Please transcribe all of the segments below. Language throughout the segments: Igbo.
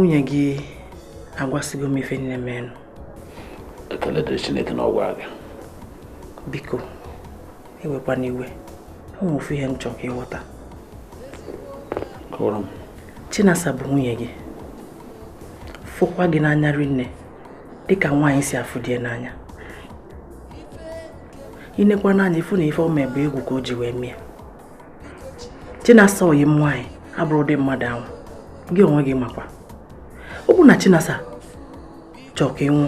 nwunye gị agwasịgo m ife niile menụ. Ekele dịrị Chineke na ọgwa gị. Biko, ewekwana iwe. O nwere ofu ihe m chọrọ ka ịghọta. Kọrọ m. Chinasa bụ nwunye gị. Fụkwa gị n'anya rinne dịka nwaanyị si afụ dị n'anya. Inekwa n'anya ifu na ife ome bụ egwu ka o ji wee mie. Chinasa oyi m nwaanyị abụrụ dị mmadụ ahụ. Gị onwe gị makwa. Ọ bụ na Chinasa chọọ ka ịnwụ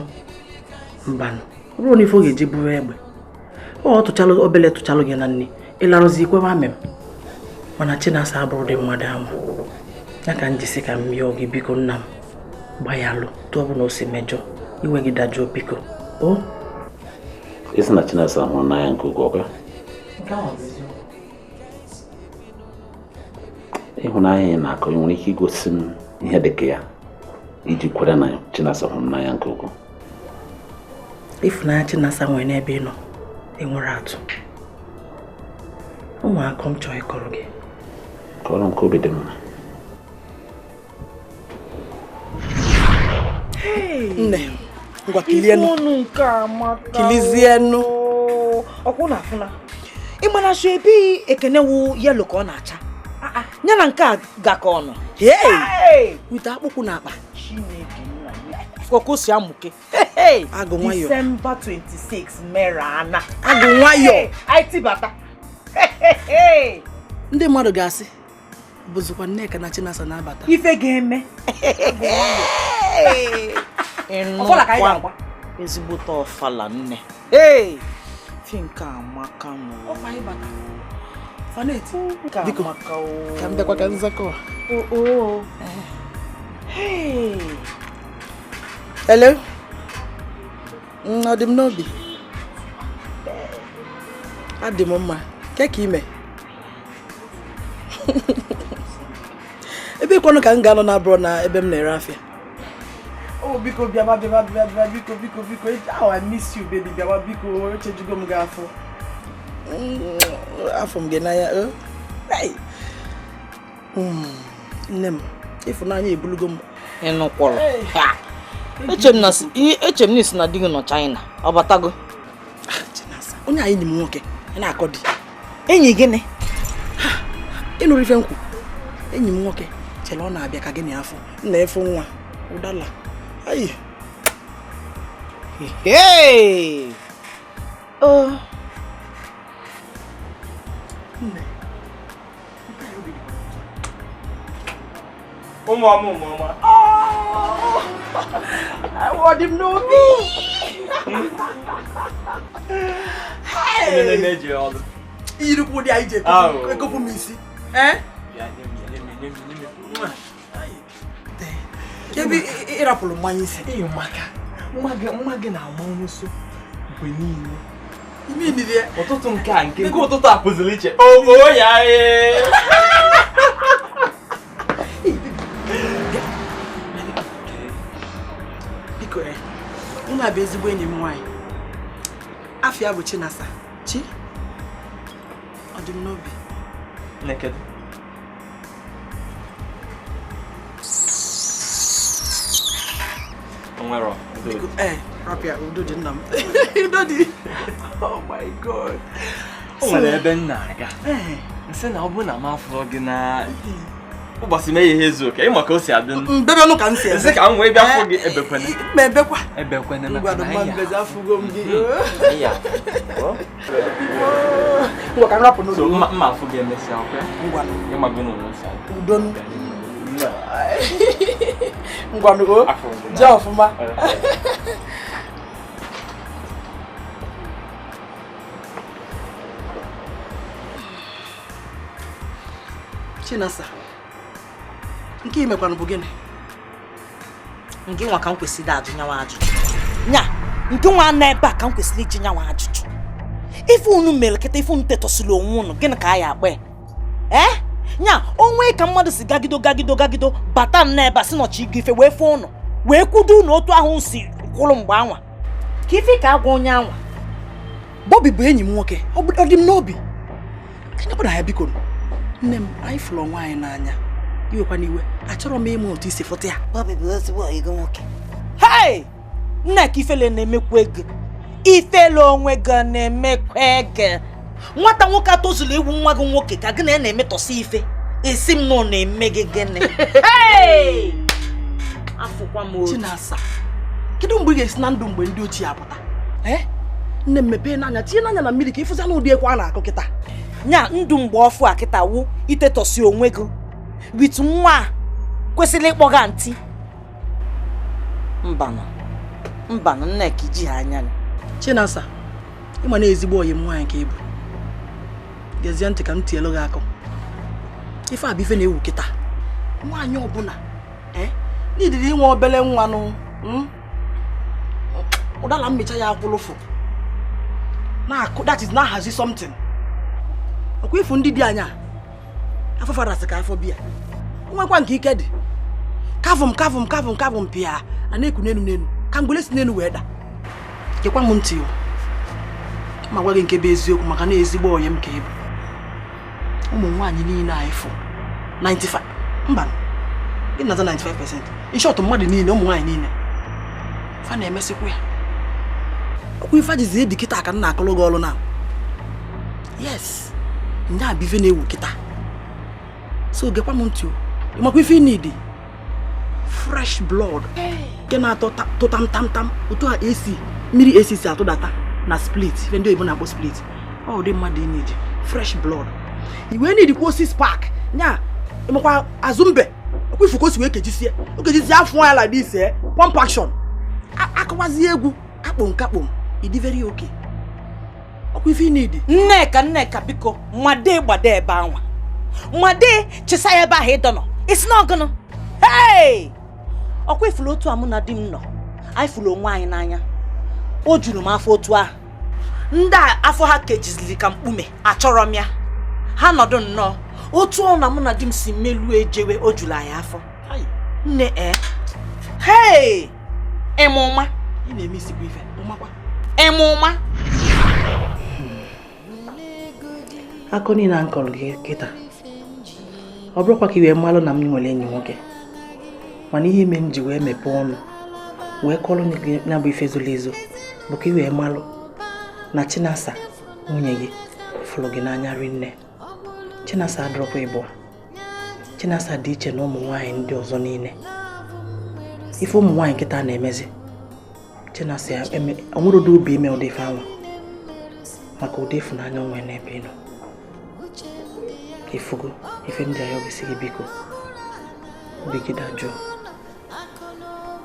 mbanụ. Ọ bụrụ na ife ọ ga-eji buru egbe. Ọ tụchalụ obele tụchalụ gị na nne. Ịlarụzi ikwe mamem. Mana Chinasa abụrụ dị mmadụ ahụ. Ya ka njisi ka m yọọ gị biko nna m. Gbayalụ tụọ bụ na o si mejọ. Iwe gị dajụọ biko. O? Isi na Chinasa hụrụ n'anya nke ukwuu ọka. Ịhụnanya ya na-akọ nwere ike igosi m ihe dịka ya iji kwere na Chinasa hụrụ n'anya nke ukwuu. Ịfụnanya Chinasa nwere n'ebe ị nọ enwere atụ. Ụmụ akọ m chọọ ịkọrọ gị. Kọrọ m ka obi dị mma. Nne, ngwa kilienu. Kilizienu. Ọkwụ na afụna. Ịmana sho ebi ekenewu yelo ka ọ na-acha. Nya na nke a gakọ ọnụ. Hey! Wite akpụkwụ na akpa. Chineke nna ya. Fọkụ si amụke. Agụ nwayọ. December 26 mere ana. Agụ nwayọ. Anyị tibata. Ndị mmadụ ga-asị bụzikwa Nneka na Chinasa na-abata. Ife ga-eme. Ọfọla ka anyị ga-agba. Ezigbote ọfala nne. Fi nke amaka nọ. Ọkwa anyị bata. Faneti. Biko, ka m bịakwa ka nzakọ. Hello? Ọ dị m n'obi. Adị m mma. Ke ka ime? Ebe kwanu ka m ga-anọ na abụọ na ebe m na-ere afịa. Oh, biko bịaba biko. I miss you baby. Bịaba biko, echejugo m gị afọ. Afọ m gị n'anya. Nne m, ịfụnanya ebulugo m. Ịnụkwọrọ. Eche m na isi na di gị nọ China. Ọ batago? Chinasa, onye anyị ni m nwoke, ị na-akọ di. Enyi gịnị? Ịnụrụ ife nkwu. Enyi m nwoke, chere ọ na-abịa ka gị na afọ. Nna efu nwa, ụdala. Ayi. Oh. Mama. I want him no be. Hey. You look what I did. Go for me, see. Eh? Kebi irapolo manyi si. Mmaga na amanwu so. Benini. Imi ni dia. Ototo nke ototo apụzili iche. Oh ya eh. Biko una be ezigbo enyi m nwanyị. Afia bụ Chinasa. Chi? Ọ dị m n'obi. Naked. Onwero. Rapia, udo dị nna m. Udo dị. Oh my God. O nwere ebe nna aga. Nsị na ọ bụ na m afọ gị na ụbọchị mee ihe ezu oke. Ịma ka o si adị. Mbebe nụ ka m si ebe. Nsị ka m wee bịa afọ gị ebekwana. Ma ebekwa. Ebekwana na. Ngwa ma mbeze afụgo m gị. Ya. Ngwa ka rapụ n'ụlọ. So mma afọ gị emesịa ọkwa. Ngwa ịma gị n'ụlọ nsọ. Udo nụ. Ngwa nụ o. Je ọfụma. Chinasa. Nke imekwanụ bụ gịnị? Nke nwa ka m kwesịrị ajụ nyawa ajụjụ. Nya, nke nwa na ebe a ka m kwesịrị iji nyawa ajụjụ. Ife unu mere kịta ife unu tetọsịrị onwe unu gịnị ka a ya akpa? Nya, onwe ka mmadụ si gagido bata n'ebe a si nọchi ife wee fụ unu wee kwudo unu otu ahụ si kwụrụ mgbe anwa. Ka ife ka agwa onye anwa. Bobby bụ enyi m nwoke. Ọ dị m n'obi. Anyị bụ na ya biko. Nne m, anyị fụrụ onwe anyị n'anya. iwekwa n'iwe achọrọ m ịmụ otu isi foto ya. Bobby bụ ezigbo ego nwoke. Hey! Nneka ifele na-emekwa ego. Ifele onwe gị na-emekwa ego. Nwata nwoke atozulu iwu nwa gị nwoke ka gị na-emetọsi ife. Esi m nọ na-eme gị gịnị? Hey! Afụkwa m otu. Chinasa, kedu mgbe ị ga-esi na ndụ mgbe ndị ochie apụta? Nne m mepee n'anya tinye n'anya na mmiri ka ịfụza na ụdị ekwe a na-akụ kịta. Nya ndụ mgbe ọfụ a kịta wụ itetọsi onwe gị wit nwa kwesịrị ịkpọga ntị. Mbanụ Nneka iji ha anya. Chinasa, ịma na ezigbo oyi m nwaanyị ka ị bụ. Gezie ntị ka m tielu gị akụ. Ife a bụ ife na-ewu kịta. Nwaanyị ọbụla n'idiri inwe obele nwanụ ụdala mmecha ya akwụlụfụ na-akụ, that is na-ahazi something. Ọkwa ifu ndị dị anya afọ farasị ka afọ bịa nwekwa nke ike dị kavụm pịa a na-eku n'enu ka mgbele si n'enu wee da. Gekwa m ntị ma gwa gị nke bụ eziokwu maka na ezigbo oyi m ka ị bụ. Ụmụ nwaanyị niile a ifụ 95 mba gị na 95%. In short, mmadụ niile, ụmụ nwaanyị niile fa na-emesikwa ya. Ọkwa ife ajizi edi kịta ka m na-akụlụ gị ọrụ na. Yes, ndị a bụ ife na-ewu kịta. So gekwa m ntị ịmakwa ife need fresh blood nke na-atọ tam otu a AC mmiri AC si atụdata na split ife ndị oyibo na-akpọ split. Ọ dị mmadụ need fresh blood. Iwe need kwa 6 pack nya ịmakwa azụmbe ọkwa ifu kosi wee kejisie afọ ya like this pump action akọwazi egwu akpom ịdị very okay. Ọkwa ife need Nneka biko nwade gbade ebe anwa nwade chesa ya ebe ahụ ịdọ nọ isi na ọgụnụ. Hey! Ọkwa ifulu otu a mụ na di m nọ anyị fulu onwe anyị n'anya. O juru m afọ otu ahụ. Ndị a afọ ha kejizili ka mkpume achọrọ m ya. Ha nọdụ nnọọ otu ọ na mụ na di m si melu ejewe o juru anyị afọ. Nne hey! Ịmụma ị na-eme isikwa ife ụmakwa ịmụma akọ niile na nkọrọ gị kịta ọ bụrụkwa ka iwe mmalụ na m nwere enyi nwoke mana ihe ime m ji wee mepee ọnụ wee kọrọ ya bụ ife zoro ezo bụ ka iwe mmalụ na Chinasa nwunye gị fụrụ gị n'anya rinne. Chinasa adọrọkwa ịbụa. Chinasa dị iche na ụmụ nwaanyị ndị ọzọ niile. Ife ụmụ nwaanyị kịta na-emezi Chinasa onwere ụdị obi ime ụdị ife anwa maka ụdị ịfụnanya onwe n'ebe ị nọ. Ifugo ife ndị ayọ gịsị gị biko bigida jụụ.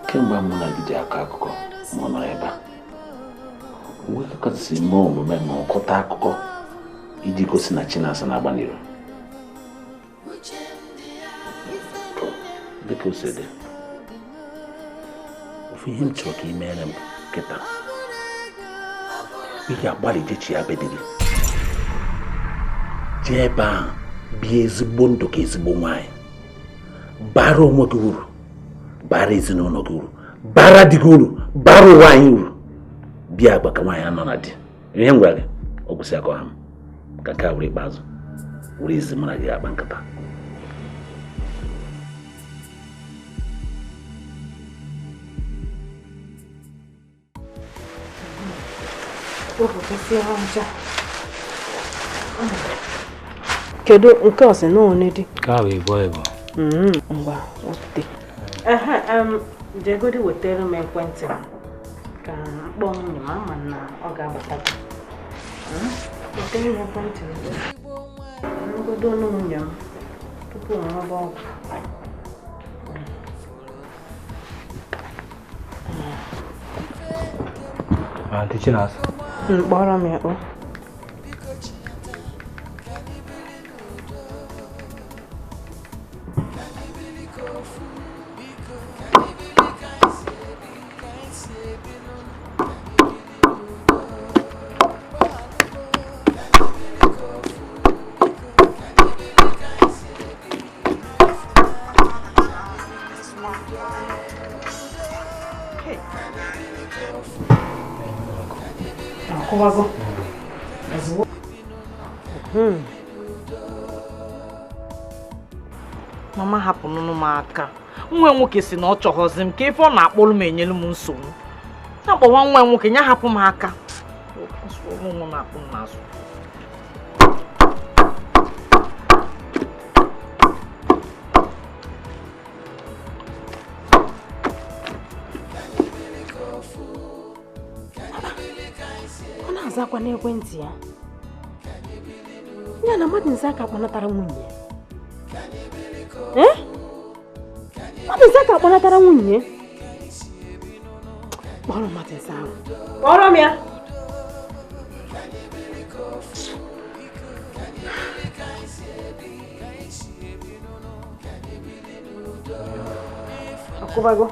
Kemgbe mụ na gị ji akọ akụkọ ma ọ nọ ebe a nwoke kasị mee omume ma ọkọta akụkọ iji gosi na Chinasa na-agba n'iru. Dịka o si dị ofu ihe m chọrọ ka ị mere m kịta ị ga-agbalị jechi ya be di gị jee ebe ahụ bie ezigbo ndụ ka ezigbo nwaanyị bara onwe gị uru bara ezinụlọ gị uru bara di gị uru bara ụwa anyị uru bịa agba ka nwaanyị anọ na di. Ihe m gwara gị ọ gwụsị aka ọha m ka nke a were ikpeazụ were izi mara gị agba nkata. Kedu nke ọsị na one dị? Ka bụ ebo. Ngwa ote. Jegodi wetere m ekwentị ka mkpọ nwunye m ama na ọ ga-abata. Wetere m ekwentị ngodo nwunye m tupu m rụba ọgwụ. Auntie Chinasa. Kpọrọ m ya. Wago. mama hapụ nụnụ m aka. Nwa nwoke si na ọ chọghọzi m ka ife ọ na-akpọrọ m enyelu m nsogbu. Na-akpọwa nwa nwoke nya hapụ m aka. Ụmụ na-akpụ m n'azụ. Ọ na-azakwa n'ekwentị ya. Ya na Martins aka kpọnatara nwunye. Martins aka kpọnatara nwunye. Kpọrọ Martins ahụ. Kpọrọ m ya. Akubago.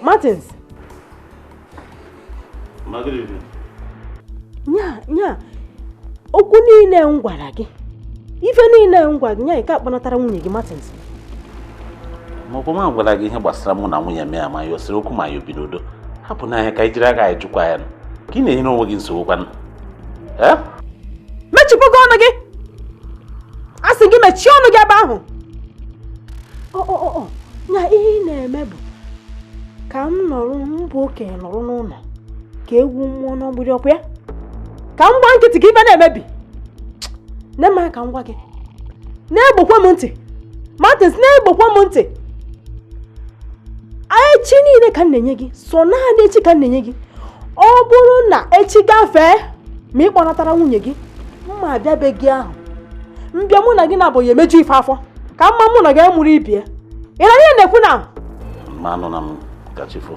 Martins. Nya. Okwu niile m gwara gị. Ife niile m gwara gị nya ka akpọnatara nwunye gị Martins. Ma ọkwa m gwara gị ihe gbasara mụ na nwunye m ya ma ya siri okwu ma ya obidodo. Hapụ n'anya ka anyị jiri aka anyị jụkwa ya. Ka ị na-enyere onwe gị nsogbu kwanụ. Mechipụgo ọnụ gị. A sị gị mechie ọnụ gị ebe ahụ. Nya ihe ị na-eme bụ ka m nọrọ mbụ okenye nọrọ n'ụlọ ka egwu mmụọ n'ọgbụrị ọkụ ya. Ka m gwa nkịtị ka ibe na-emebi. Nne m ka m gwa gị. Na-egbokwa m ntị. Martins na-egbokwa m ntị. Echi niile ka m na-enye gị. So naanị echi ka m na-enye gị. Ọ bụrụ na echi gafee ma ị kpọnatara nwunye gị, mma abịa be gị ahụ. Mbịa mụ na gị na-abụghị emeju ife afọ. Ka mma mụ na gị emụrụ ibie. Ị na ihe na-ekwu na ma anụ na m gachifo.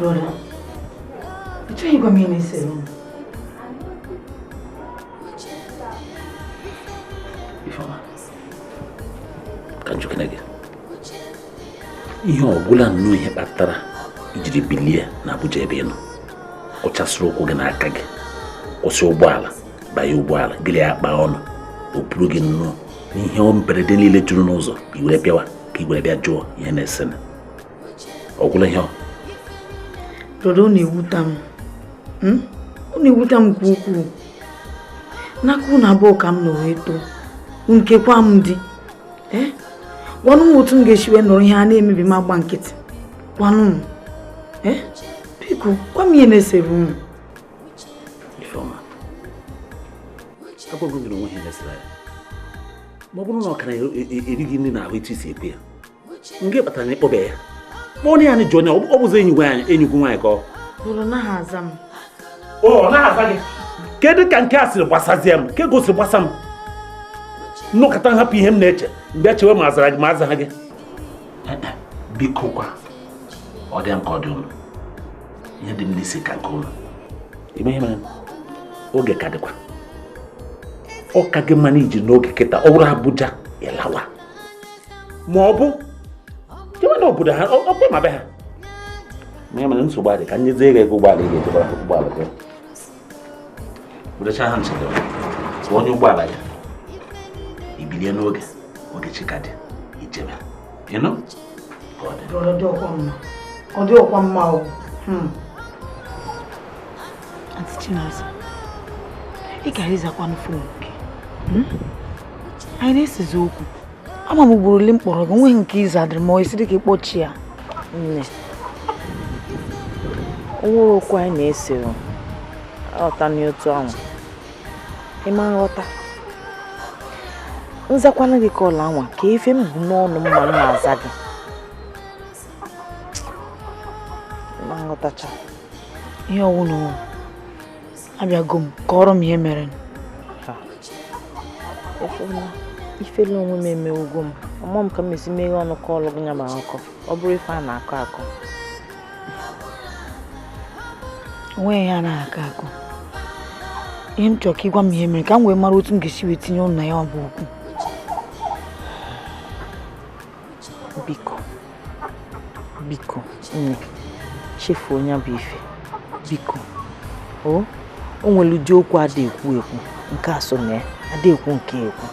Brother, you trying to go in this room? Ifeoma, ka njikere gị. Ihe ọbụla nnọọ ihe kpatara ijiri bilie na Abuja ebe ị nọ. Kụchasịrị ụkwụ gị n'aka gị. Kwụsị ụgbọala, banye ụgbọala, gịlị akpa ọnụ. O buru gị nnọọ n'ihe mberede niile juru n'ụzọ. I were bịawa ka I were bịa jụọ ihe na-ese. Ọgwụla ihe ọ. Brother, unu-ewuta m. Unu-ewuta m nke ukwuu. N'aka unu abụọ ka m nọrọ eto. Nkekwa m dị. Gwanụ m otu m ga-esi wee nọrọ ihe a na-emebi m agba nkịtị. Gwanụ m. Biko, gwa m ihe na-esere unu. Ifeoma, agwagwo gị onwe ihe na-esere ya. Ma ọ bụrụ na ọ kana erighị nri na ahụ etu isi ekwe ya. Nke kpatara na ịkpọbe ya. Money and Johnny, ọ bụzi enyi nwaanyị ka ọ. Bụrụ na ha aza m. Na-aza gị. Kedu ka nke a siri gbasazie m? Ke gosiri gbasa m? Nnọkọta nhapụ ihe m na-eche. Mgbe chewe ma azara gị ma aza gị. Biko kwa. Ọ dị m ka ọ dị unu. Ihe dị m n'isi ka nke unu. Ime ihe mere. Oge ka dịkwa. Ọ ka gị mmanụ iji n'oge kịta ọ bụrụ Abuja ịlawa. Ma ọ bụ kewa na obodo ha ọkwa ma be ha. Ma mere nsogbu adị ka nyezie ego ụgbọala ị ga-ejebara ụgbọala gị. Budacha ha nche gị. Sọ onye ụgbọala ya. Ibilie n'oge chika dị ijebe. Ịnụ? Ọ dị ọkwa mma. Ọ dị ọkwa mma o. Aunty Chinasa, ị ga-ezakwa n'fon gị. Anyị na-esezi okwu. Ama m ugboro ole m kpọrọ gị nweghị nke ịza adịrị ma ọ esiri ka ịkpọchi ya. Nne. onwere okwu anyị na-ese ọta n'otu ahụ ịma nghọta nzakwana gị ka ọla anwa ka ife m bụ n'ọnụ mma m na-aza gị ịma nghọtacha ihe ọwụna abịago m kọrọ m ihe mere ifele onwe m emewugo m ọmụ m ka m esi meghe ọnụ ka ọlụ gị nyaba akọ ọ bụrụ ife a na-akọ akọ onwe ya na-akọ akọ ihe m chọrọ ka ịgwa m ihe mere ka m wee mara otu m ga-esi wee tinye ọnụ na ya ọ bụ okwu biko nne chefuo onye bụ ife biko o nwere ụdị okwu ada ekwu nke a so na ya ada ekwu nke ekwu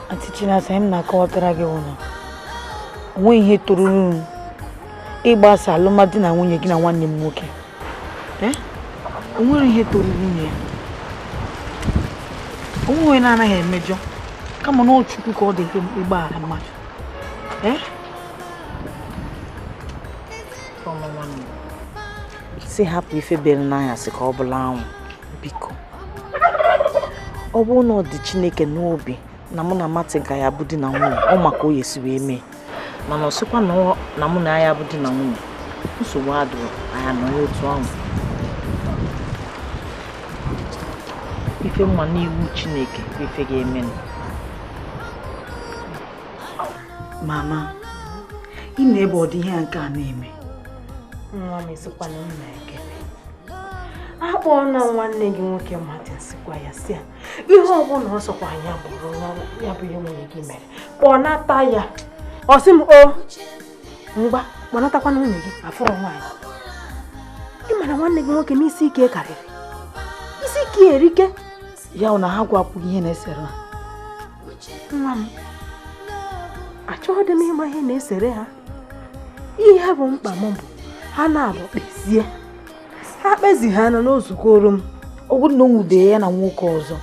Aunty Chinasa m na-akọwatara gị ụlọ onwe ihe toruru ịgbasa alụmdi na nwunye gị na nwanne m nwoke o nwere ihe toruru nwunye onwe na-anaghị emejọ kama na Chukwu ka ọ dị ịgbaghara mmadụ si hapụ ife bere n'anyasị ka ọ bụla anwụ biko ọ bụrụ na ọ dị Chineke n'obi na mụ na Martin ka ya bụ di na nwunye ọ maka o yesi wee mee mana ọ sịkwa na mụ na ya bụ di na nwunye nsogbu adụrụ anya na otu ahụ ife mma n'iwu Chineke ife ga-eme mama ị na-ebe ọ dị ihe nke a na-eme nwa m esikwa na m na-ekele akpọọ na nwanne gị nwoke Martin sikwa ya si ya ihe ọbụla ọ sọkwa ya bụrụ ya bụ ihe nwunye gị mere kpọnata ya ọ sị m o ngwa kpọnatakwa na nwunye gị afọrọ nwaanyị ị mara nwanne gị nwoke n'isi ike karịrị isi ike erike ya na ha gwapụghị ihe na-esere ha nwa m achọghị m ịma ihe na-esere ha ihe bụ mkpa m bụ ha na-abụ kpezie ha kpezi ha na n'ozugoro m ogwu na onwude ya na nwoke ọzọ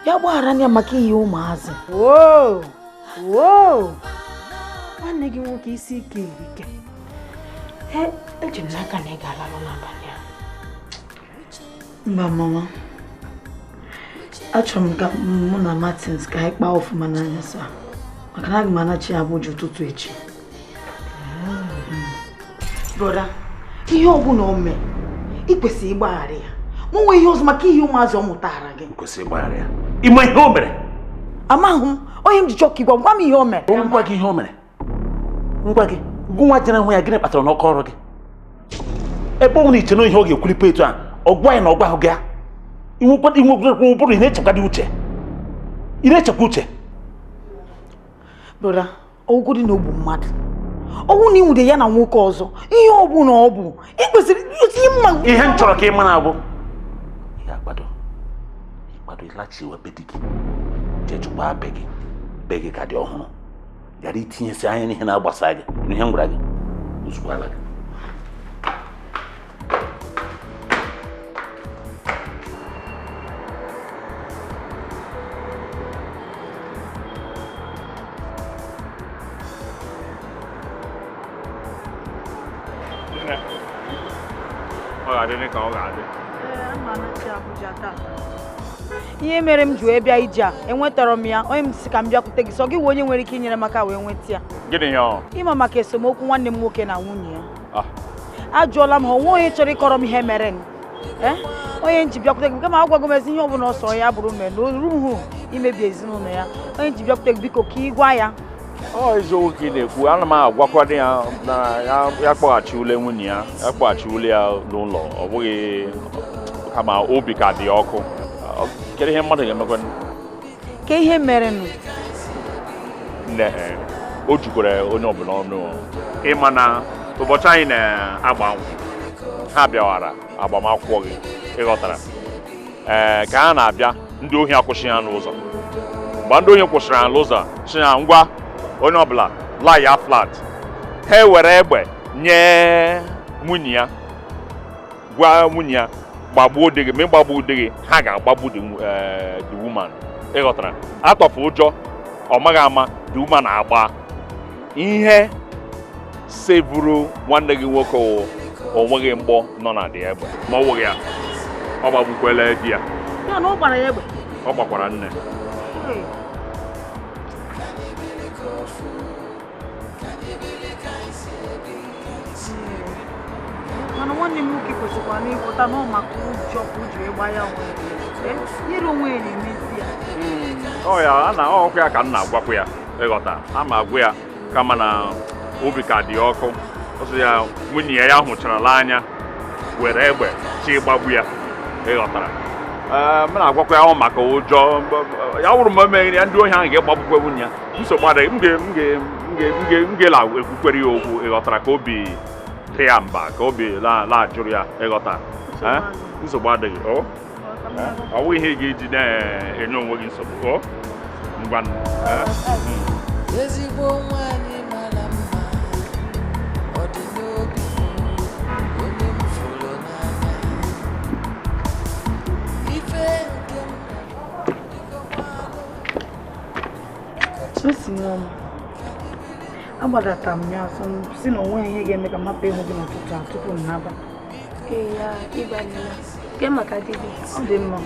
ya gbaghara ya maka ihe ụmụazị nwanne gị nwoke isi ike erike eji m n'aka na ị ga-alalụ n'abalị a mba mama achọrọ m ka mụ na Martins ka anyị kpaa ọfụma n'anya saa maka na aga m anachi Abuja ụtụtụ echi broda ihe ọbụla o mee ị kwesịrị ịgbaghara ya ma nwee ihe ọzọ maka ihe ụmụazị ọ mụtara gị kwesịrị ịgbaghara ya ịma ihe o mere amaghị m onye m ji chọọ ka ịgwa m ihe o mere ngwa gị ihe o mere ngwa gị gụnwa jere hụ ya gịnị kpatara n'ọkọ ọrụ gị ebe ọ nwere iche na ihe ọ ga-ekwulipe etu a ọ gwa ya na ọ gwa ahụ gị ya inwebụrụ ị na-echekwa uche broda ọgwụgwụ dị na ogbu mmadụ ọnwụ na ịnwude ya na nwoke ọzọ ihe ọ bụ na ọ bụ ị kwesịrị ihe mma ihe m chọrọ ka ị mara abụ ị ga-agbado ịlachi iwe be di gị jee chụkwa be gị ka dị ọhụrụ ghara itinyesi anya n'ihe na-agbasa gị n'ihe m gwara gị ozugbo ala gị ihe mere m ji wee bịa ije a enwetara m ya onye m si ka m bịakwute gị sọ gị wee onye nwere ike inyere maka wee nweta ya ịma maka esemokwu nwanne m nwoke na nwunye ya ajụọla m ha onwe onye chọrọ ịkọrọ m ihe mere onye m ji bịakwute gị kama agwago m ezi ihe ọbụla ọ sọrọ ya bụrụ mere na oruhu imebi ezinụlọ ya onye m ji bịakwute gị biko ka ị gwa ya eziokwu ka ị na-ekwu ana m agwakwado ya na ya kpọghachi ule nwunye ya kpọghachi ule ya n'ụlọ ọ bụghị kama obi ka dị ọkụ kedu ihe mmadụ ga-emekwa ka ihe mere nụ o jukwara onye ọbụla ọnụ ịma na ụbọchị anyị na-agba nkwụ ha bịawara agbamakwụkwọ gị ịghọtara ka ha na-abịa ndị ohi akwụsị ya n'ụzọ mgbe ndị ohi kwụsịrị ya n'ụzọ si ya ngwa onye ọbụla laa ya flat ha ewere egbe nye nwunye ya gwa nwunye ya gbagbuo di gị ma ịgbagbuo di gị ha ga-agbagbu the woman ịghọtara atọpụ ụjọ ọ maghị ama the woman agba ihe sevuru nwanne gị nwoke onweghị mgbọ nọ na dị egbe ma ọ wụghị ya ọ gbagbukwele di ya ya na ọ gbara ya egbe ọ gbakwara nne mana nwanne m nwoke kwesịkwara n'ịghọta na ọ maka ụjọ ka o jiri gba ya nyere onwe ya na-emezi ya ọ ya na ọkụ ya ka m na-agwakwa ya ịghọta a ma agwa ya kama na obi ka dị ọkụ ọsọ ya nwunye ya hụcharala anya were egbe chi gbagbu ya ịghọtara m na-agwakwa ya ahụ maka ụjọ ya wụrụ m emeghị ya ndị ohi ahụ ga-egbagbukwe nwunye ya nsogbu adịghị m ga-ela ekwukwere ya okwu ịghọtara ka obi dị ya mba ka obi la-ajụrụ ya ịghọta nsogbu adịghị ọ bụghị ihe ị ga-eji na-enye onwe gị nsogbu ngwa ezigbo nwanyị mara mma ọ dị n'obi onye m fụrụ n'anya ife nke m esi nwa m agbadata m ya si na onwe ihe ga-eme ka mapụ ịhụ gị n'ụtụtụ a tupu m naba ya ịgbalịla ke maka dịdị ọ dị mma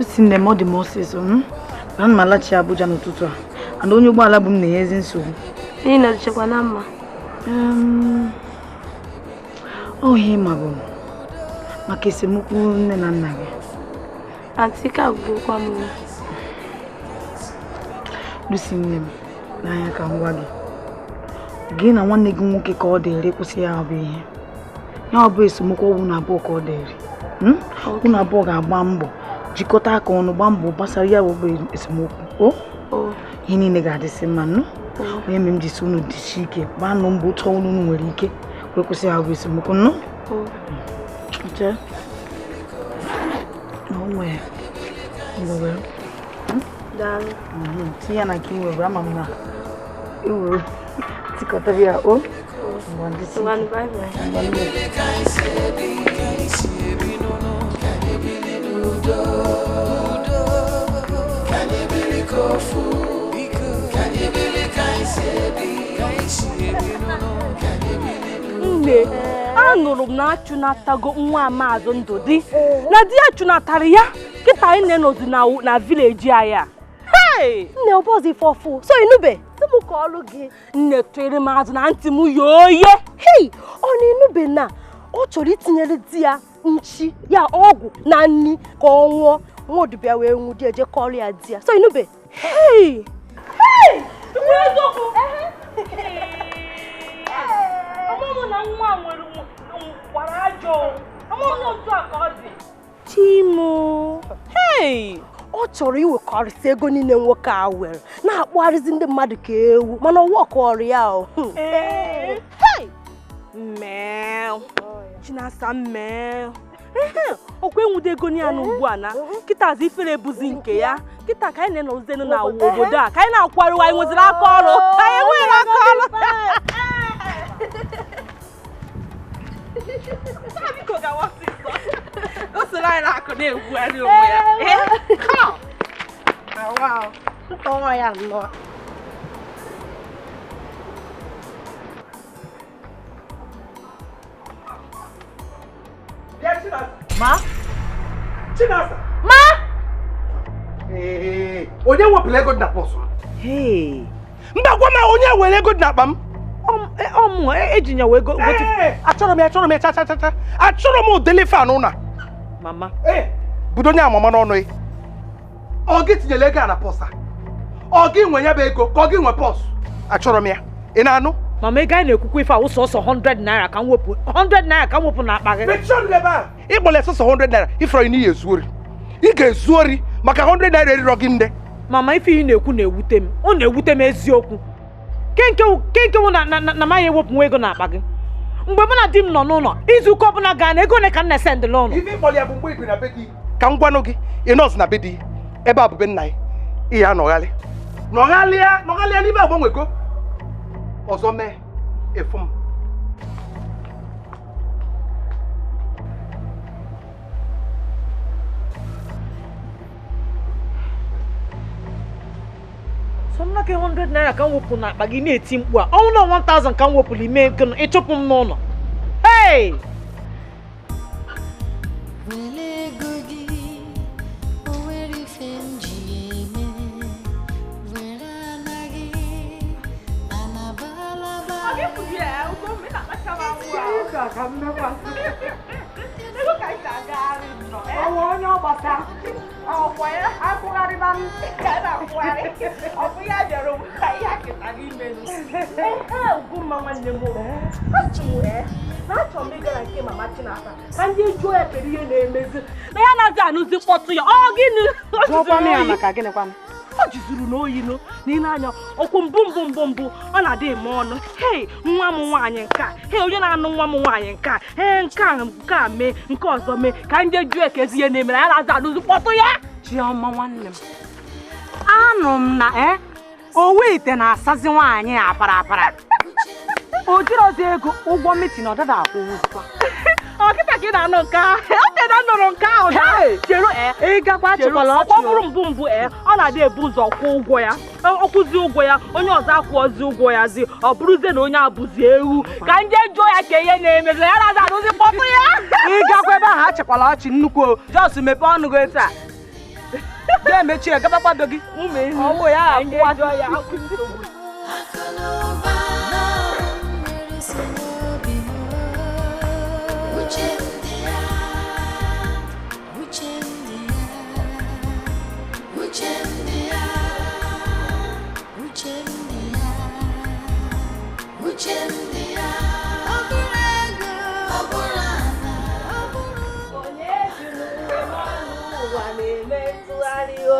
esi nne m ọ dị m ọsịsọ na m alachi Abuja n'ụtụtụ a ana onye ụgbọala bụ m na-enyezi nsogbu ị nọchekwa na mma ihe ịma bụ maka esemokwu nne na nna gị antika gwụkwa m Lucy nne m n'anya ka m gwa gị na nwanne gị nwoke ka ọ dịrị kwụsị ya bụ ihe ya ọ bụ esemokwu ọgwụ na abụọ ka ọ dịrị unu abụọ ga-agba mbọ jikọta aka ọnụ gbaa mbọ gbasara ya bụ esemokwu ihe niile ga-adịsị mma onye mere m jisi unu dịchi ike gbaa nụ mbọ ụtọ unu nwere ike wee kwụsị ya bụ esemokwu tinye ya na nke iwere ama m na iwere tikọtara ya nne anụrụ m na achụnatago nwa Maazị Ndụdị na di ya chụnatara ya kịta anyị na-enọdụ na vileji anyị nne ọbọzi fọfụ so inube tụmụ ka ọlụ gị nne tere m azụ na ntị m yoye ọ na-enube na ọ chọrọ itinyere di ya nchi ya ọgwụ na nni ka ọ nwụọ nwa odibịa wee nwụ di eje kọrọ ya di ya so inube na nwa nwere gwara ajọ otu a ka ọ dị Chimo ọ chọrọ iwekọrịsị ego niile nwoke a were na-akpụgharịzi ndị mmadụ ka ewu mana ọwa ọkọrọ ya Chinasa mee ọkwa enwude ego ya na ugbu a na kịtazi ifere ebuzi nke ya kịta ka anyị na-enọzenu na obodo a ka anyị na-akwarịwa anyị nweziri aka ọrụ anyị nwere aka ọrụ biko gawa ọsịsọ o soro anyị na-akụ na-egwugharị onwe ya ya nnọọ Chinasa! Onye wepụrụ ego dị na pọsụ? Mba gwa m onye were ego dị n'akpa m? Ejinye wee ego achọrọ m chachachacha achọrọ m udele fan ụna mama budo onye amama n'ọnụ ya ọ gị tinyere ego a na pọsa ọ gị nwe ya bụ ego ka ọ gị nwe pọsụ achọrọ m ya ị na-anụ mama ego anyị na-ekwukwa ife awụ sọsọ 100 naira ka m wepụ 100 naira ka m wepụ na akpa gị ịkpọle sọsọ 100 naira ifere n'ihi ezu ori ị ga-ezu ori maka 100 naira eriro gị nde mama ife ị na-ekwu na-ewute m ọ na-ewute m eziokwu kenke mụ na maghị ewepụ nwa ego na akpa gị mgbe mụ na di m nọ n'ụlọ izu ụka ọbụla gaa na ego ole ka m na-ese ndị n'ụlọ ife ịkpọli ya bụ mgbe ibi na be gị ka m gwanụ gị ị nọọsụ na be di ebe a bụ be nna ya ihe a nọghalịa n'ime agbanwego ọzọ mee efu m Sọmna ke 100 naira ka m wepụ na akpa gị na-eti mkpu a. Ọnwụ na 1000 ka m wepụrụ ime ego ịchụpụ m n'ụlọ. Hey! ya na-azi anụzi kpọtụ ya ọ gịnị ọ jizuru n'oyi n'ile anya okwu mbụ ọ na-adị eme ọnụ. Hei, nwa m nwaanyị nke a, hei onye na-anụ nwa m nwaanyị nke a, hei nke a mee nke ọzọ mee ka ndị jụọ ekezi ihe na-emere ya na-aza anụzi kpọtụ ya. Chiọma nwanne m, anụ m na owe ite na-asazi nwaanyị apara o jiri ozi ego ụgwọ meeting ọ dada akwụwụkwa. Ọkịta ka ị na-anụ nke ahụ, o tere nụrụ nke ahụ chere ịgakwa chịkwala ọkwa bụrụ mbụ ọ na-adị ebu ụzọ kwụ ụgwọ ya, ọkwụzi ụgwọ ya, onye ọzọ akwụọzi ụgwọ ya zi ọ bụrụzie na onye abụzi ewu ka ndị jụọ ya ka ihe na-emezi ya na-aza arụzi kpọtụ ya. Ịgakwa ebe ahụ achịkwala ọchị nnukwu jos mepee ọnụ gị etu a ga-emechi gabakwa gị ọwụ ya akwụwa ya.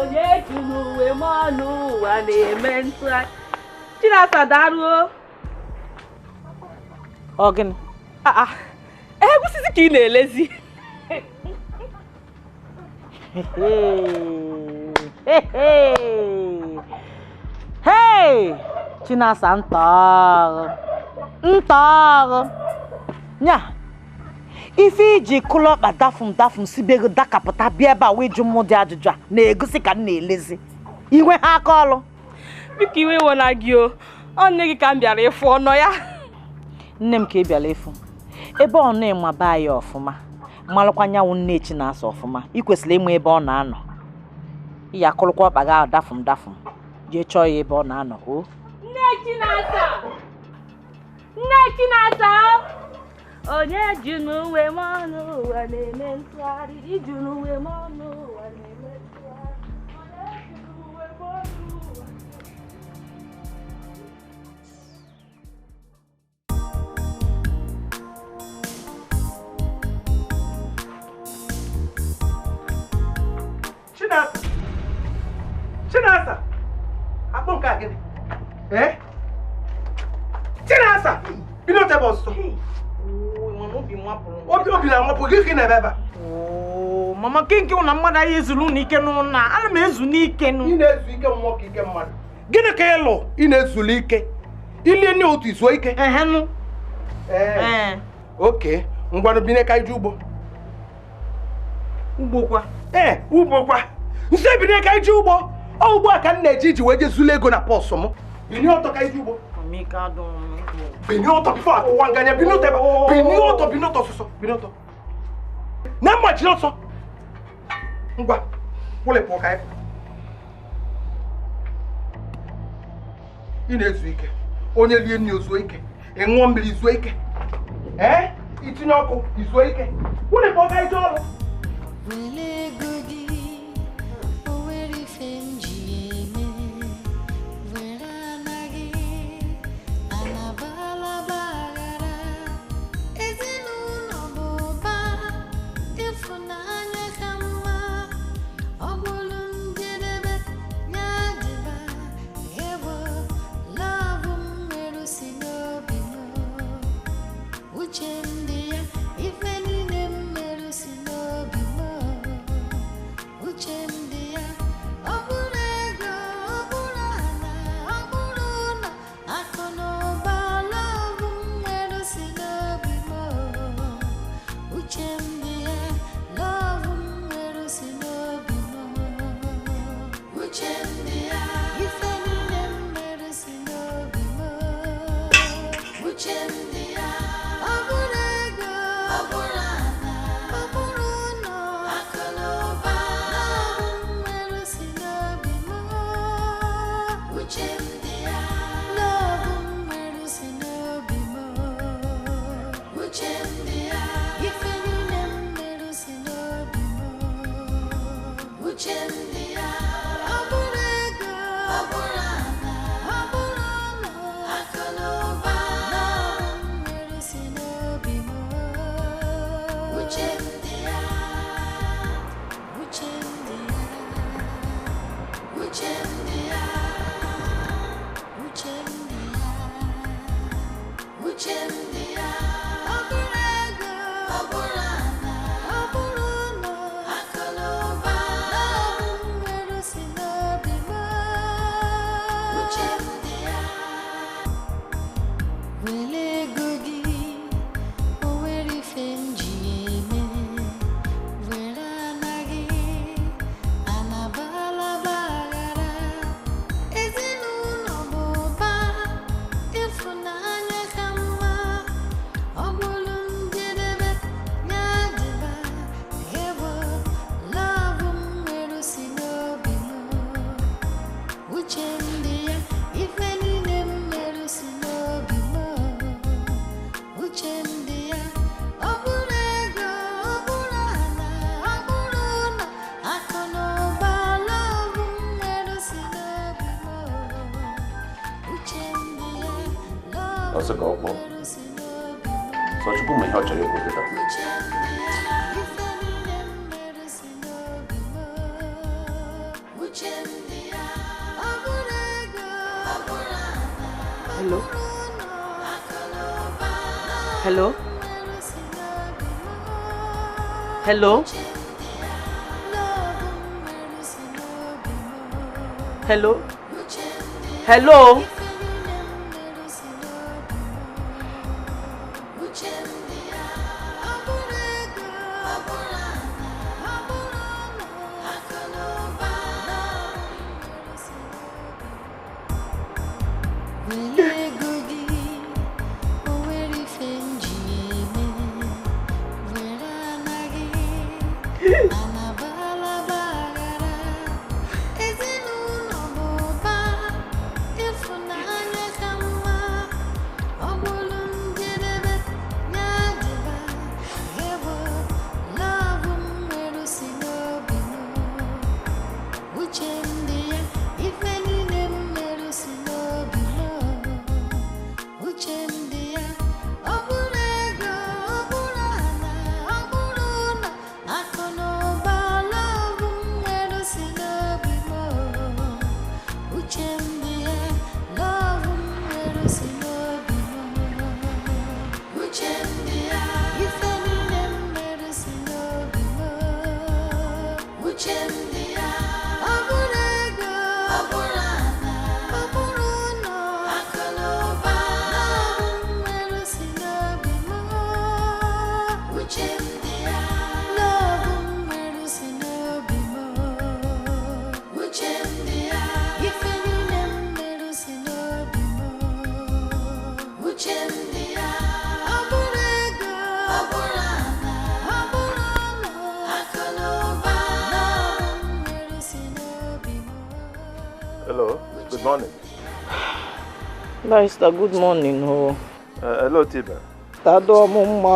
Onye juru uwe m ọnụ ụwa na-eme ntụgharị. Chinasa daruo. Ọ gịnị? Egwusizi ka ị na-elezi. Hey! Chinasa ntọọrụ. Nya! Ife iji kụlọkpa dafum si bego dakapụta bịa ebe a wee jụ mụ dị ajụjụ a na-egosi ka m na-elezi. Inwe ha aka ọlụ. Biko iwe wona gị o. Ọ nne gị ka m bịara ịfụ ọnọ ya. Nne m ka ị bịara ịfụ. Ebe ọ na-ema baa ya ọfụma. Malụkwa nyanwụ nne Chinasa ọfụma. Ị kwesịrị ịma ebe ọ na-anọ. Ị ya akụlụkwa ọkpa gị ahụ dafum. Jee chọọ ya ebe ọ na-anọ o. Nne Chinasa! Onye ji n'uwe m ọnụ ụwa na-eme ntụgharị. Iji n'uwe m ọnụ ụwa na-eme ntụgharị. Onye ji n'uwe m ọnụ ụwa. Chinasa! Akpọ nke a gịnị? Chinasa! Bido tebe ọsọ. Obi na-amapụ gị ka ị na-ebe ebe a. Mama nke ụna mmadụ anyị ezuru n'ike n'ụna. Ana m ezu n'ike nụ. Ị na-ezu ike mmụọ ka ike mmadụ. Gịnị ka ị lụ ị na-ezuli ike? Ilie nne otu izuo ike? Nụ. Oke, ngwanụ bine ka ije ugbo. Ugbokwa? Ugbokwa. Nse bine ka ije ugbo. Ọ ugbo a ka m na-eji iji wee jezulu ego na pọsụ m. Bini ọtọ ka ije ugbo. Bini ọtọ bifo akwụwa nganya bini ọtọ ebe. Bini ọtọ ọsụsọ. Bini ọtọ. Na mmachi ọsọ. Ngwa, kwụlepụ ka ebe. Ị na-ezu ike. Onye lie nri ozuo ike. Ị ṅụọ mmiri izuo ike. Itinye ọkụ izuo ike. Kwụlepụ ka ije ọrụ. Ọsọ ka ọkpọ. So Chukwu ma ihe ọ chọrọ ikwu kịta. Hello? Hello? Hello? Hello? Hello? Hello, good morning. Barrister, good morning. Oh. Hello, Tiba. Adomumma.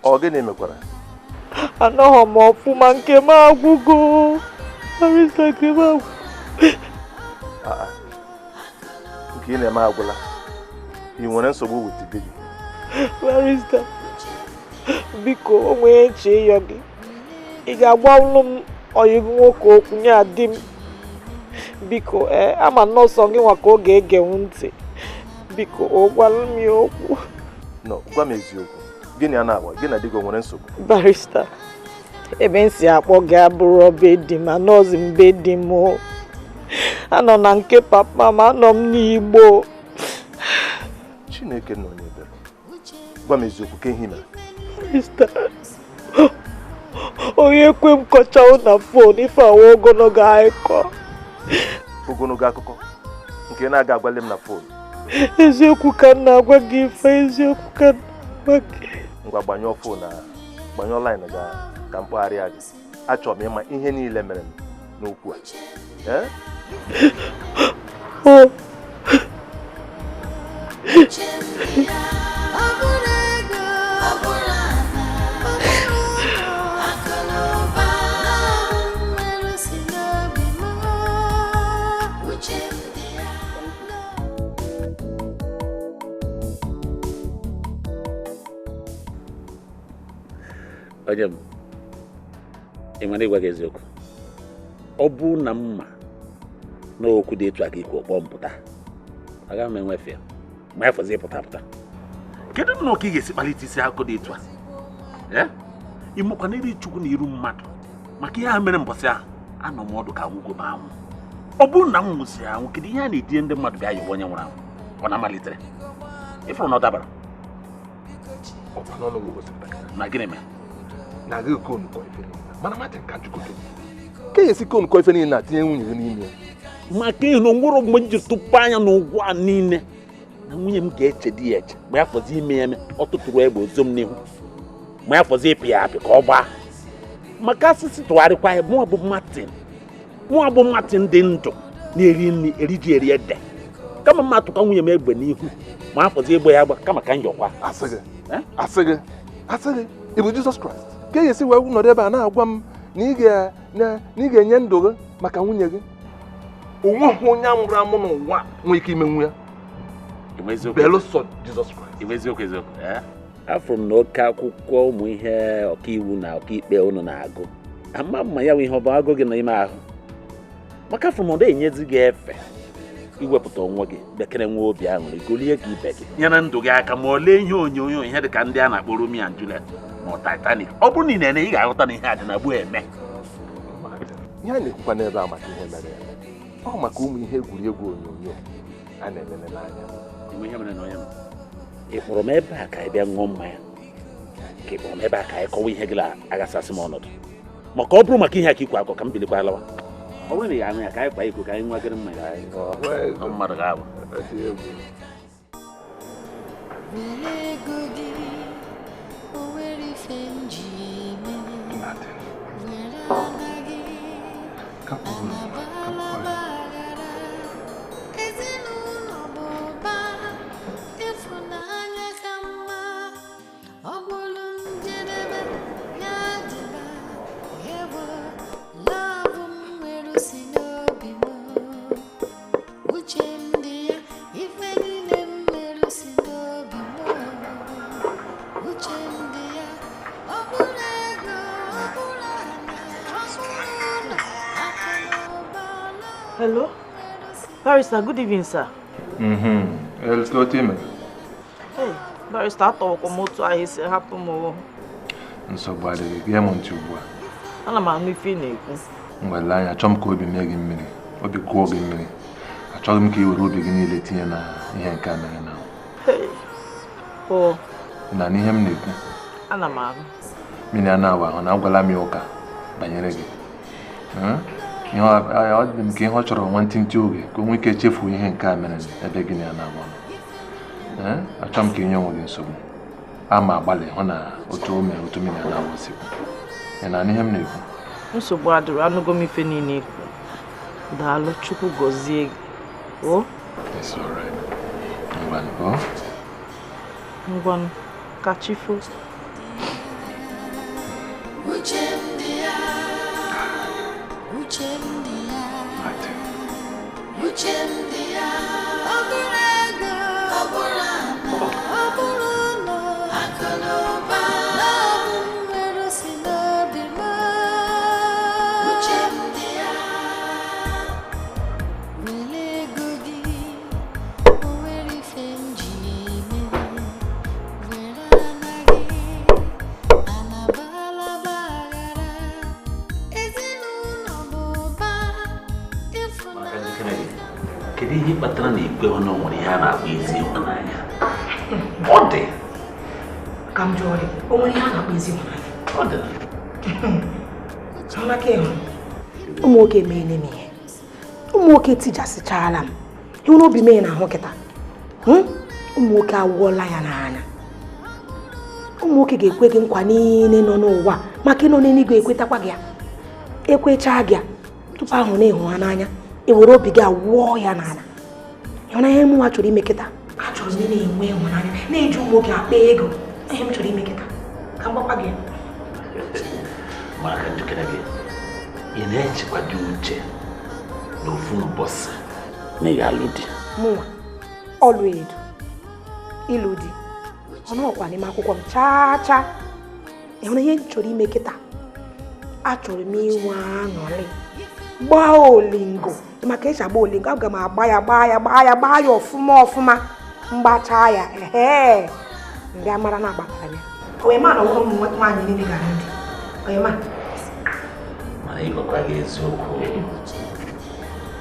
Ọ gịnị mekwara? Anọghị m ọfụma nke m agwụgo. Barrister, nke m agwụ. Nke ị na-eme agwụla. Ị nwere nsogbu wit di gị? Barrister, biko o nwee eche ịyọ gị. Ị ga-agwa ụlọ m oyibo nwoke okwu nye adị m. Biko, ama nọọsụ gị nwa ka ọ ga-ege ntị. Biko, ọ gwara m ya okwu. No, gwa m eziokwu. Gịnị a na-agwa? Gị na di gị nwere nsogbu? Barrister, ebe m si akpọ gị abụrụ ọbe di m, anọzi m be di m. Anọ na nke papa m, anọ m n'Igbo. Chineke nọ n'ebere. Gwa m eziokwu ka ihe mere. Barrister, onye kwe m kọchaụ na fon ife awa ogologo akụkọ. Ogologo akụkọ nke na-aga agwale m na fon. Eziokwu ka m na-agwa gị ife, eziokwu ka m na-agwa gị. Ngwa gbanyụọ fon a, gbanyụọ line ga ka mkpagharịa gị. Achọrọ m ịma ihe niile mere m n'okwu a. Oh. onye m enwere ịgwa gị eziokwu ọ bụ na mma n'okwu dị etu aka ikwu ọkpọ mpụta agaghị m enwefe ma ya fọzie pụta kedu na ọka ị ga-esi kpalite isi akụ dị etu a ịmụkwa na iri chukwu na iru mmadụ maka ihe a mere mbọsị ahụ anọ m ọdụ ka nwụgo m anwụ ọ bụrụ na m nwụsịrị anwụ kedu ihe a na-edinye ndị mmadụ bịa yọbụ onye nwụrụ anwụ ọ na-amalitere ịfụrụ na ọ dabara na gịnị mere na gị konukọ ife mana mmadụ nka jugodo ka esi konukọ ife niile na-atinye nwunye gị n'ime maka ihe na onwere mgbe m ji tụpụ anya n'ụgwọ a niile na nwunye m ga-eche di ya eche ma ya fọzi ime ya eme ọ tụtụrụ egbe ozo m n'ihu ma ya fọzi ịpị ya apị ka ọ gbaa maka asịsị tụgharịkwa ya mụ bụ Martin dị ndụ na-eri nri eriji eri ede kama mma atụka nwunye m egbe n'ihu ma ya fọzi egbe ya agba kama ka njọkwa asị gị ị bụ Jizọs Kraịst ka esi wee nọdụ ebe a na-agwa m na ị ga-enye ndụ gị maka nwunye gị onweghị onye amụrụ amụ n'ụwa nwee ike imenwu ya belụsọ Jizọs Kraịst. Eziokwu afụrụ m na oke akwụkwọ ụmụ ihe ọkaiwu na ọkaikpe unu na-agụ ama mma ya nwe ihe ọ bụ agụ gị n'ime ahụ maka afụrụ m ọ na-enyezi gị efe iwepụta onwe gị bekere nwa obi aṅụrị golie gị ibe gị nyere ndụ gị aka ma ọ lee ihe onyonyo ihe dị ka ndị a na-akpọ Romeo and Juliet ma Titanic ọ bụrụ na ị na-ene ị ga-aghọta na ihe a dị na gbuo eme ihe a na-ekwukwa n'ebe a maka ihe mere ọ maka ụmụ ihe egwuregwu onyonyo a na-elele n'anya ị kpọrọ m ebe a ka ị bịa ṅụọ mmanya ka ị kpọrọ m ebe a ka anyị kọwa ihe gị agasasị m ọnọdụ maka ọ bụrụ maka ihe aka ikwu akọ ka m bilikwa lawa ọ bụrụ na ị ga-aṅụ ya ka anyị kwa iko ka anyị nwagịrị mmanya mmadụ ga-abụ Hello? Barrister, good evening, sir. Let's go to him. Hey, Barrister, I thought I was going to happen more. So, bad, get on to work. I'm not feeling it. Well, I chum could be making me. Or be calling me. I told him he would be getting it in a camera now. Hey. Oh. Nani him, Nick. Anna, Minanawa, on Agualamioka. Banyeregi. You know, I been getting hot or wanting to go. We catch you for your camera at the beginning of one. I chum king young so. I'm a ballet on a autome or to me and I was sick. And I him Nick. So bad, I'm not going to finish Nick. The Halo Chuku goes. Oh? It's all right. One catchy food. Batana na igwe ono nwere ihe a na-akpọ ezi ịhụnanya. Ọ dị ka m jụọ gị, o nwere ihe a na-akpọ ezi ịhụnanya? Ọ dị. Amaka ịhụ ụmụ nwoke meela m ihe. Ụmụ nwoke tijasịchaala m. Ịhụ n'obi mee na ahụ kịta. Ụmụ nwoke awụọla ya n'anya. Ụmụ nwoke ga-ekwe gị nkwa niile nọ n'ụwa maka ịnọ n'eluigwe ekwetakwa gị ya. Ekwechaa gị tupu ahụ na-ịhụ ha n'anya. Ewere obi gị awụọ ya n'ala. Ịhụnanya m nwa chọrọ ime kịta. Achọrọ m na-enwe ịhụnanya na-eji ụmụ nwoke akpa ego. Ihe m chọrọ ime kịta ka m gbakwa gị. Maka njikere gị ị na-echekwa dị uche n'ofu ụbọchị na ị ga-alụ di. Mụnwa ọlụ edu ịlụ di ọnụ ọkwa n'ime akwụkwọ m chaa chaa. enwere ihe nchọrọ ime kịta achọrọ m inwe aṅụrị gbaa olingo maka eji agba olingo aga m agba ya ọfụma mgbachaa ya ndị amara na-agbatara ya onye ma na ọgwụ ụmụ nwaanyị niile gara ndị onye ma mana ịgwakwa gị eziokwu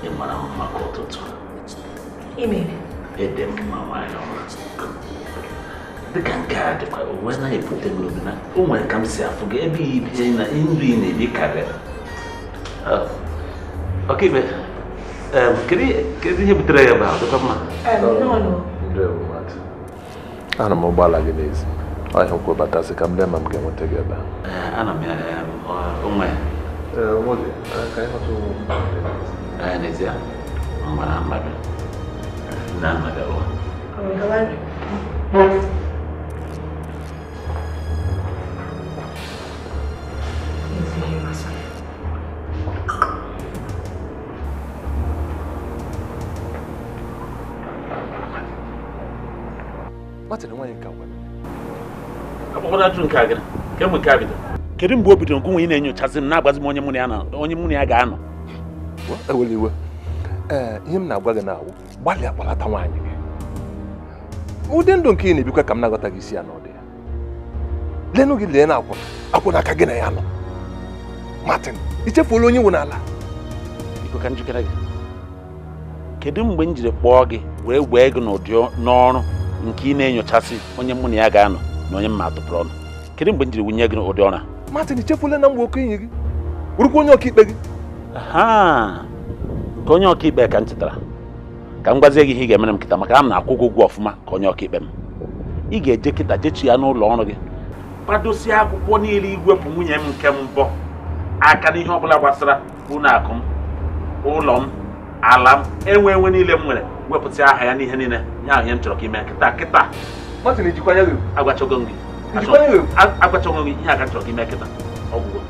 ị mara mma ka ụtụtụ imere ede mma nwaanyị ọma dịka nke a dịkwa onwe na-ebute m obi na o nwere ka m si afụ gị ebe ibe na nri na-ebi karịrị ọkaibe kedu ihe butere ya ebe ahụ dịkwa mma ana m ụgbọala gị n'ezi ọhịa nkwe batasị ka m lee ma m ga-enweta gị ebe ana m onwe n'ezie mara mmadụ na mmadụ kedu mgbe o bidoro nke nwe ị na-enyochazi m na-agbazi m onye mụ na ya ga-anọ ewele iwe ihe m na-agwa gị na-awụ gbalịa kpalata nwaanyị gị ụdị ndụ nke ị na-ebikwa ka m na-aghọta gị isi ya n'ụdị ya leenụ gị lee na akwụna aka gị na ya nọ Martin ichefuola onye nwe n'ala biko ka njikere gị kedu mgbe m jiri kpọọ gị wee wee gị n'ụdị n'ọrụ nke ị na-enyochasị onye mụ na ya ga-anọ na onye mma atụpụrụ ọnụ kedu mgbe m jiri wunye gị n'ụdị ọrụ a Martin ichefuola na mgbe okenye gị bụrụkwa onye ọkaikpe gị nke onye ọkaikpe ka m chetara ka m gwazie gị ihe ị ga-emere m kịta maka na m na-akwụ gị ụgwọ ọfụma ka onye ọkaikpe m ị ga-eje kịta jechi ya n'ụlọ ọrụ gị kwadosie akwụkwọ niile igwepụ nwunye m nke mbụ aka n'ihe ọbụla gbasara ụlọ akụ m ụlọ m ala m enwe niile m nwere wepụta aha ya n'ihe niile nye ahụ ihe m chọrọ ka ime kịta agwachago m gị ihe aka chọrọ ka ime kịta ọgwụgwọ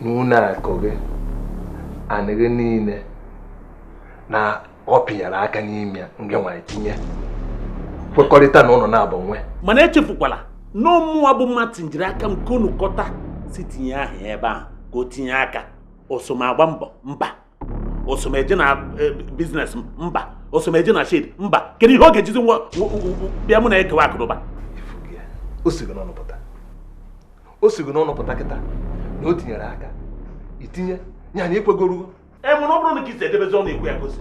n'ụlọ akụ gị anịghị niile na ọ pịnyere aka n'ime ya nge nwanyị tinye kwekọrịta na ụlọ na-abụ nwe mana echefukwala na ọmụwa bụ Martin jiri aka m ka unu kọta si tinye aha ya ebe ahụ ka o tinye aka osomagba mbọ mba osomeje na biznes mba osomeje na shade mba kedu ihe ọ ga-ejizi bịa mụ na ekewa akụrụba o sigo n'ọnụ pụta kịta na o tinyere aka itinye ya na ikwegorugo mana ọ bụrụ na ka isi edebezi ọnụ ekwe ya ka o si